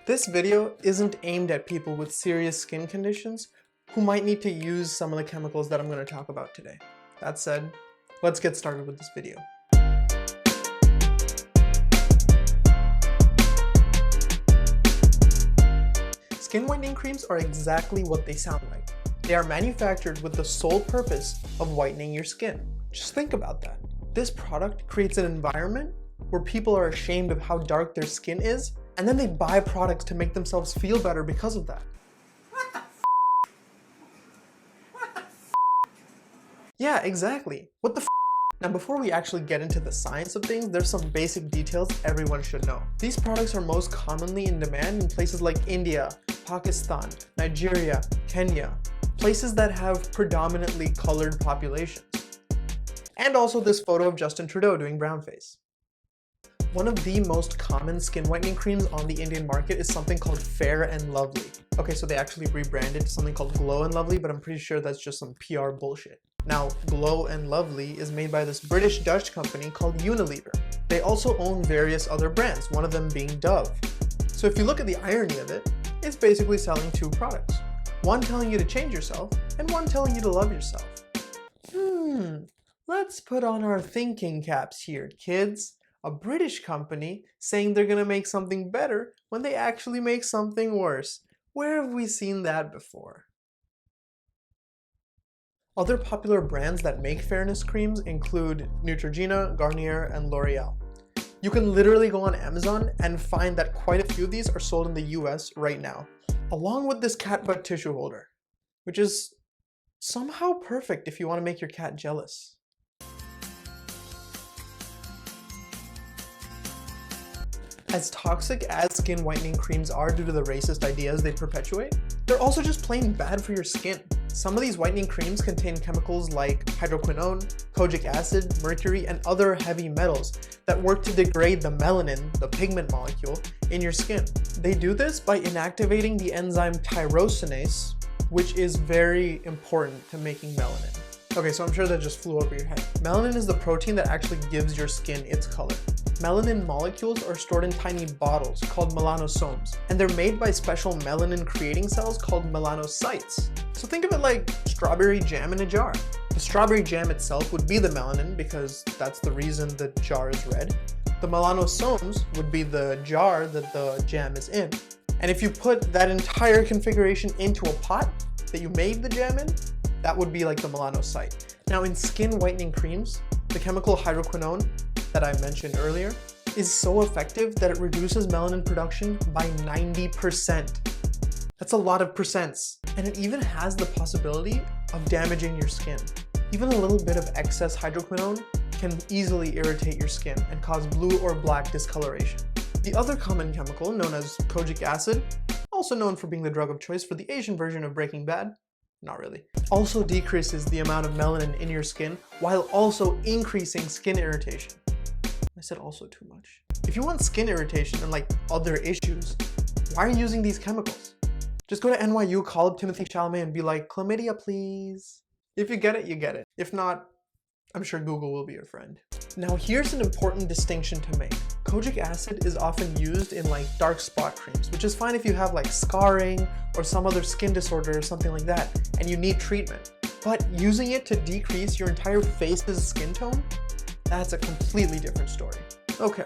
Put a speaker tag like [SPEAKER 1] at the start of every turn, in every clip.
[SPEAKER 1] This video isn't aimed at people with serious skin conditions who might need to use some of the chemicals that I'm going to talk about today. That said, let's get started with this video. Skin whitening creams are exactly what they sound like. They are manufactured with the sole purpose of whitening your skin. Just think about that. This product creates an environment where people are ashamed of how dark their skin is, and then they buy products to make themselves feel better because of that. What the f? What the f? Yeah, exactly. What the f? Now, before we actually get into the science of things, there's some basic details everyone should know. These products are most commonly in demand in places like India, Pakistan, Nigeria, Kenya, places that have predominantly colored populations. And also this photo of Justin Trudeau doing brownface. One of the most common skin whitening creams on the Indian market is something called Fair and Lovely. Okay, so they actually rebranded to something called Glow and Lovely, but I'm pretty sure that's just some PR bullshit. Now, Glow and Lovely is made by this British-Dutch company called Unilever. They also own various other brands, one of them being Dove. So if you look at the irony of it, it's basically selling two products. One telling you to change yourself, and one telling you to love yourself. Let's put on our thinking caps here, kids. A British company saying they're gonna make something better when they actually make something worse. Where have we seen that before? Other popular brands that make fairness creams include Neutrogena, Garnier, and L'Oreal. You can literally go on Amazon and find that quite a few of these are sold in the US right now, along with this cat butt tissue holder, which is somehow perfect if you want to make your cat jealous. As toxic as skin whitening creams are due to the racist ideas they perpetuate, they're also just plain bad for your skin. Some of these whitening creams contain chemicals like hydroquinone, kojic acid, mercury, and other heavy metals that work to degrade the melanin, the pigment molecule, in your skin. They do this by inactivating the enzyme tyrosinase, which is very important to making melanin. Okay, so I'm sure that just flew over your head. Melanin is the protein that actually gives your skin its color. Melanin molecules are stored in tiny bottles called melanosomes, and they're made by special melanin creating cells called melanocytes. So think of it like strawberry jam in a jar. The strawberry jam itself would be the melanin because that's the reason the jar is red. The melanosomes would be the jar that the jam is in. And if you put that entire configuration into a pot that you made the jam in, that would be like the melanocyte. Now in skin whitening creams, the chemical hydroquinone that I mentioned earlier is so effective that it reduces melanin production by 90%. That's a lot of percents. And it even has the possibility of damaging your skin. Even a little bit of excess hydroquinone can easily irritate your skin and cause blue or black discoloration. The other common chemical, known as kojic acid, also known for being the drug of choice for the Asian version of Breaking Bad, not really, also decreases the amount of melanin in your skin while also increasing skin irritation. I said also too much. If you want skin irritation and like other issues, why are you using these chemicals? Just go to NYU, call up Timothy Chalamet and be like, chlamydia please. If you get it, you get it. If not, I'm sure Google will be your friend. Now here's an important distinction to make. Kojic acid is often used in like dark spot creams, which is fine if you have like scarring or some other skin disorder or something like that, and you need treatment. But using it to decrease your entire face's skin tone, that's a completely different story. Okay,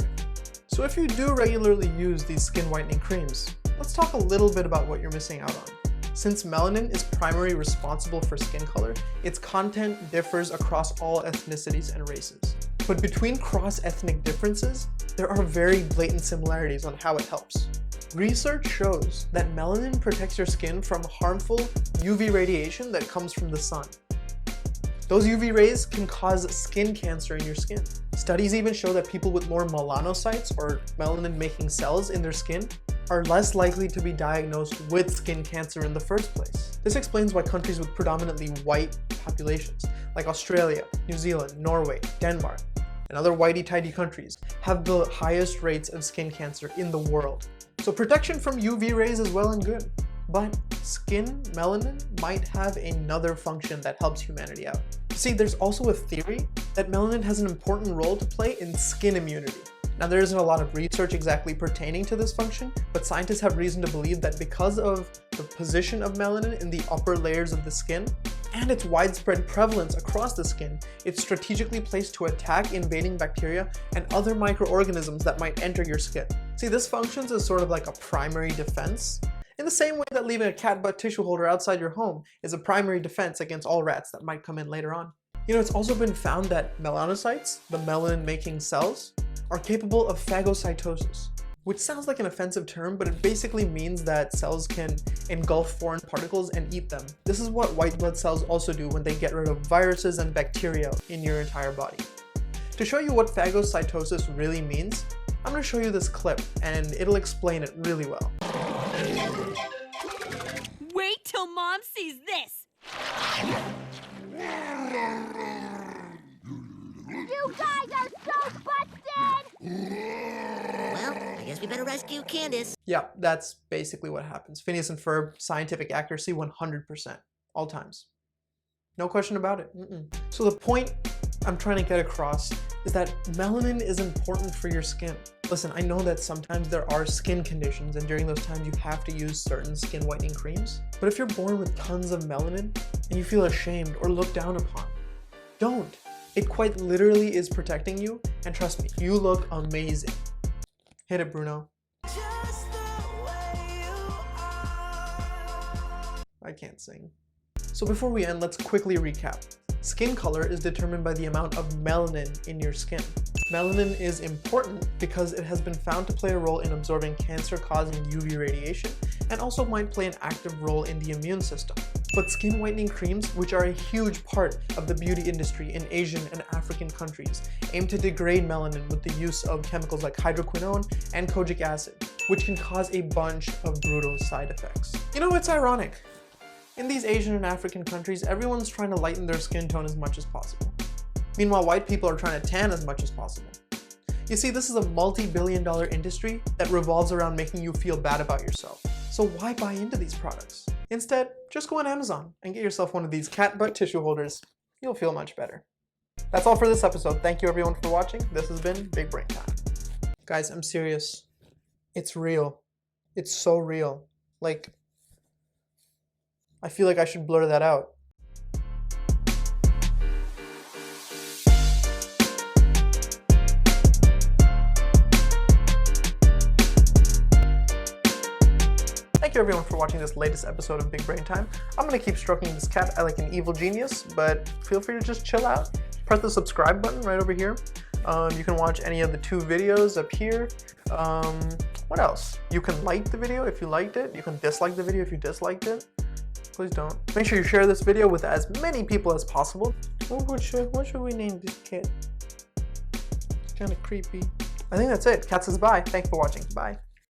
[SPEAKER 1] so if you do regularly use these skin whitening creams, let's talk a little bit about what you're missing out on. Since melanin is primarily responsible for skin color, its content differs across all ethnicities and races. But between cross-ethnic differences, there are very blatant similarities on how it helps. Research shows that melanin protects your skin from harmful UV radiation that comes from the sun. Those UV rays can cause skin cancer in your skin. Studies even show that people with more melanocytes, or melanin-making cells in their skin, are less likely to be diagnosed with skin cancer in the first place. This explains why countries with predominantly white populations, like Australia, New Zealand, Norway, Denmark, and other whitey-tidy countries, have the highest rates of skin cancer in the world. So protection from UV rays is well and good, but skin melanin might have another function that helps humanity out. See, there's also a theory that melanin has an important role to play in skin immunity. Now, there isn't a lot of research exactly pertaining to this function, but scientists have reason to believe that because of the position of melanin in the upper layers of the skin and its widespread prevalence across the skin, it's strategically placed to attack invading bacteria and other microorganisms that might enter your skin. See, this functions as sort of like a primary defense, in the same way that leaving a cat butt tissue holder outside your home is a primary defense against all rats that might come in later on. You know, it's also been found that melanocytes, the melanin-making cells, are capable of phagocytosis, which sounds like an offensive term, but it basically means that cells can engulf foreign particles and eat them. This is what white blood cells also do when they get rid of viruses and bacteria in your entire body. To show you what phagocytosis really means, I'm going to show you this clip, and it'll explain it really well.
[SPEAKER 2] Wait till Mom sees this!
[SPEAKER 3] You guys are so busted!
[SPEAKER 4] Well, I guess we better rescue Candace.
[SPEAKER 1] Yeah, that's basically what happens. Phineas and Ferb, scientific accuracy 100%, all times. No question about it. So the point I'm trying to get across is that melanin is important for your skin. Listen, I know that sometimes there are skin conditions, and during those times you have to use certain skin whitening creams. But if you're born with tons of melanin and you feel ashamed or looked down upon, don't. It quite literally is protecting you, and trust me, you look amazing. Hit it, Bruno. I can't sing. So before we end, let's quickly recap. Skin color is determined by the amount of melanin in your skin. Melanin is important because it has been found to play a role in absorbing cancer-causing UV radiation and also might play an active role in the immune system. But skin whitening creams, which are a huge part of the beauty industry in Asian and African countries, aim to degrade melanin with the use of chemicals like hydroquinone and kojic acid, which can cause a bunch of brutal side effects. You know, it's ironic. In these Asian and African countries, everyone's trying to lighten their skin tone as much as possible. Meanwhile, white people are trying to tan as much as possible. You see, this is a multi-billion-dollar industry that revolves around making you feel bad about yourself. So why buy into these products? Instead, just go on Amazon and get yourself one of these cat butt tissue holders. You'll feel much better. That's all for this episode. Thank you everyone for watching. This has been Big Brain Time. Guys, I'm serious. It's real. It's so real. Like, I feel like I should blur that out. Thank you everyone for watching this latest episode of Big Brain Time. I'm gonna keep stroking this cat like an evil genius, but feel free to just chill out. Press the subscribe button right over here. You can watch any of the 2 videos up here. What else? You can like the video if you liked it. You can dislike the video if you disliked it. Please don't. Make sure you share this video with as many people as possible. What should we name this cat? It's kind of creepy. I think that's it. Cat says bye. Thanks for watching. Bye.